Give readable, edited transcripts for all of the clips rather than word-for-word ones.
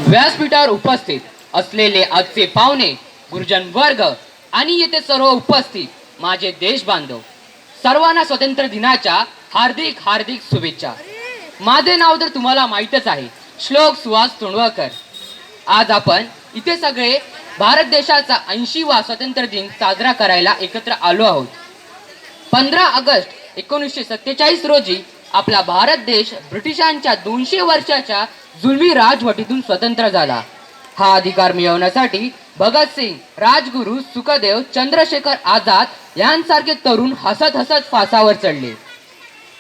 व्यासपीठावर उपस्थित असलेले आजचे पाहुणे, गुरुजन वर्ग आणि येथे सर्व उपस्थित माझे देश बांधव, सर्वांना स्वातंत्र्य दिनाच्या हार्दिक हार्दिक शुभेच्छा. माझे नाव तर तुम्हाला माहीतच आहे, श्लोक सुहास तोंडवकर. आज आपण इथे सगळे भारत देशाचा 80वा स्वातंत्र्य दिन साजरा करायला एकत्र आलो आहोत. 15 ऑगस्ट 1947 रोजी आपला भारत देश ब्रिटिशांच्या 200 वर्षाच्या जुलमी राजवटीतून स्वतंत्र झाला. हा अधिकार मिळवण्यासाठी भगतसिंग, राजगुरू, सुखदेव, चंद्रशेखर आझाद यांसारखे तरुण हसत हसत फासावर चढले.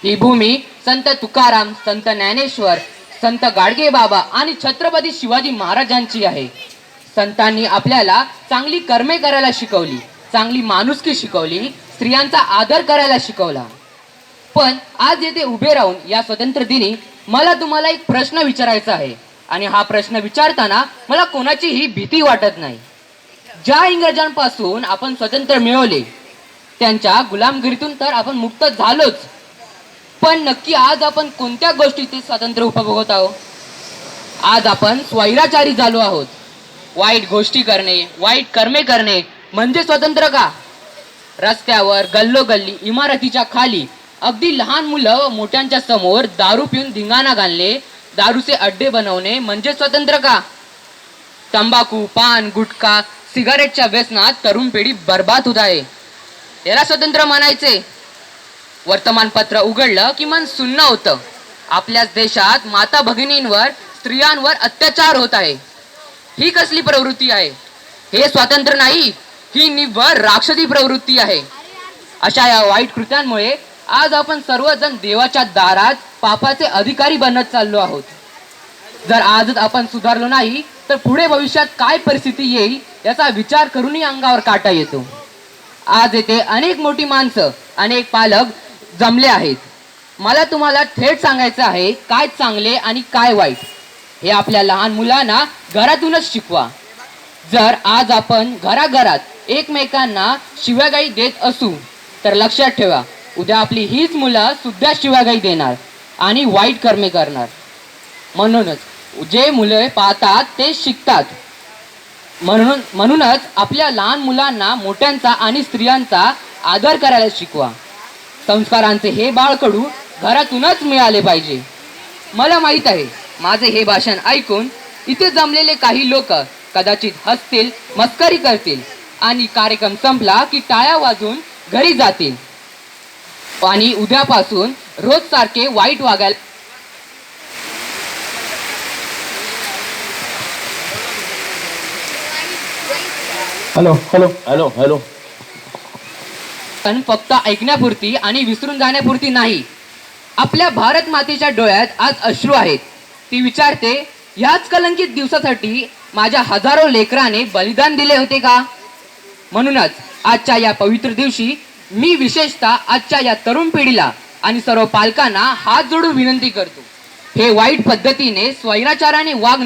ही भूमी संत तुकाराम, संत ज्ञानेश्वर, संत गाडगेबाबा आणि छत्रपती शिवाजी महाराजांची आहे. संतांनी आपल्याला चांगली कर्मे करायला शिकवली, चांगली माणुसकी शिकवली, स्त्रियांचा आदर करायला शिकवला. पण आज येथे उभे राहून या स्वातंत्र्य दिनी मला तुम्हाला एक प्रश्न विचारायचा आहे, आणि हा प्रश्न विचारताना मला कोणाचीही भीती वाटत नाही. ज्या इंग्रजांपासून आपण स्वातंत्र्य मिळवले, त्यांच्या गुलामगिरीतून तर आपण मुक्त झालोच, पण नक्की आज आपण कोणत्या गोष्टीचे स्वातंत्र्य उपभोगत आहोत? आज आपण स्वैराचारी झालो आहोत. वाईट गोष्टी करणे, वाईट कर्मे करणे म्हणजे स्वातंत्र्य का? रस्त्यावर, गल्लोगल्ली, इमारतीच्या खाली अगदी लहान मुलं व मोठ्यांच्या समोर दारू पिऊन धिंगाणा घालणे, दारूचे अड्डे बनवणे म्हणजे स्वातंत्र्य का? तंबाखू, पान, गुटखा, सिगारेटच्या व्यसनात तरुण पिढी बर्बाद होत आहे. याला स्वातंत्र्य म्हणायचे? वर्तमानपत्र उघडलं की मन सुन्न होतं. आपल्याच देशात माता भगिनींवर, स्त्रियांवर अत्याचार होत आहे. ही कसली प्रवृत्ती आहे? हे स्वातंत्र्य नाही, ही निव्वळ राक्षसी प्रवृत्ती आहे. अशा या वाईट कृत्यांमुळे आज आपण सर्वजण देवाच्या दारात पापाचे अधिकारी बनत चाललो आहोत. जर आजच आपण सुधारलो नाही तर पुढे भविष्यात काय परिस्थिती येईल याचा विचार करूनही अंगावर काटा येतो. आज येथे अनेक मोठी माणसं, अनेक पालक जमले आहेत. मला तुम्हाला थेट सांगायचं आहे, काय चांगले आणि काय वाईट हे आपल्या लहान मुलांना घरातूनच शिकवा. जर आज आपण घराघरात एकमेकांना शिव्यागाळी देत असू तर लक्षात ठेवा, उद्या आपली हीच मुलं सुद्धा शिव्यागाळी देणार आणि वाईट कर्मे करणार. म्हणूनच जे मुले पाहतात ते शिकतात. म्हणूनच आपल्या लहान मुलांना मोठ्यांचा आणि स्त्रियांचा आदर करायला शिकवा. संस्कारांचे हे बाळकडू घरातूनच मिळाले पाहिजे. मला माहीत आहे, माझे हे भाषण ऐकून इथे जमलेले काही लोक कदाचित हसतील, मस्करी करतील आणि कार्यक्रम संपला की टाळ्या वाजून घरी जातील आणि उद्यापासून रोज सारखे वाईट वागायला. हॅलो हॅलो हॅलो हॅलो पण फक्त ऐकण्यापुरती आणि विसरून जाण्यापुरती नाही. आपल्या भारत मातेच्या डोळ्यात आज अश्रू आहेत. ती विचारते, ह्याच कलंकित दिवसासाठी माझ्या हजारो लेकराने बलिदान दिले होते का? म्हणूनच आजच्या या पवित्र दिवशी मी विशेषतः आजच्या या तरुण पिढीला आणि सर्व पालकांना हात जोडून विनंती करतो, हे वाईट पद्धतीने स्वैराचाराने वागणं